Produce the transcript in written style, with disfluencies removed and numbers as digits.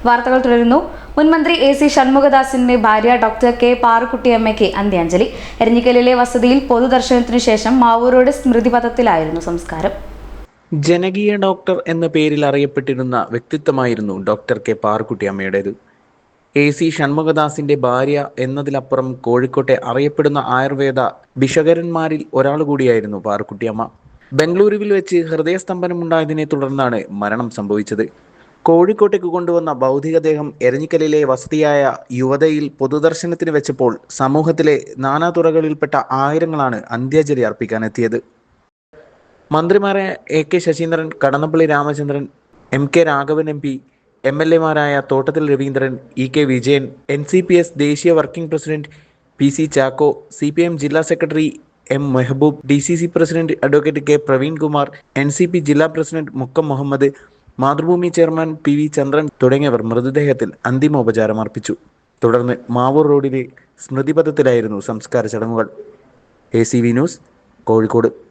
വാർത്തകൾ തുടരുന്നു. മുൻമന്ത്രി AC ഷൺമുഖദാസിന്റെ ഭാര്യ ഡോക്ടർ കെ പാറുക്കുട്ടിയമ്മയ്ക്ക് അന്ത്യാഞ്ജലി. എരഞ്ഞിക്കലിലെ വസതിയിൽ പൊതുദർശനത്തിനു ശേഷം മാവൂർ സ്മൃതിപഥത്തിലായിരുന്നു സംസ്കാരം. ജനകീയ ഡോക്ടർ എന്ന പേരിൽ അറിയപ്പെട്ടിരുന്ന വ്യക്തിത്വമായിരുന്നു ഡോക്ടർ കെ പാറുക്കുട്ടിയമ്മയുടേത്. AC ഷൺമുഖദാസിന്റെ ഭാര്യ എന്നതിലപ്പുറം കോഴിക്കോട്ടെ അറിയപ്പെടുന്ന ആയുർവേദ ഭിഷകരന്മാരിൽ ഒരാൾ കൂടിയായിരുന്നു പാറുക്കുട്ടിയമ്മ. ബംഗളൂരുവിൽ വെച്ച് ഹൃദയസ്തംഭനമുണ്ടായതിനെ തുടർന്നാണ് മരണം സംഭവിച്ചത്. കോഴിക്കോട്ടേക്ക് കൊണ്ടുവന്ന ഭൗതികദേഹം എരഞ്ഞിക്കലിലെ വസതിയായ യുവതയിൽ പൊതുദർശനത്തിന് വെച്ചപ്പോൾ സമൂഹത്തിലെ നാനാതുറകളിൽപ്പെട്ട ആയിരങ്ങളാണ് അന്ത്യാഞ്ജലി അർപ്പിക്കാനെത്തിയത്. മന്ത്രിമാരായ AK Saseendran, Kadannappally Ramachandran, MK Raghavan MP, MLA മാരായ തോട്ടത്തിൽ രവീന്ദ്രൻ, EK വിജയൻ, NCPS ദേശീയ working president PC Chacko, CPM ജില്ലാ secretary M Mehboob, DCC president advocate K Praveenkumar, NCP ജില്ലാ president Mukkam Muhammad, Mathrubhumi chairman PV Chandran തുടങ്ങിയവർ മൃതദേഹത്തിൽ അന്തിമോപചാരം അർപ്പിച്ചു. തുടർന്ന് മാവൂർ റോഡിലെ സ്മൃതിപഥത്തിലായിരുന്നു സംസ്കാര ചടങ്ങുകൾ. ACV news, Kozhikode.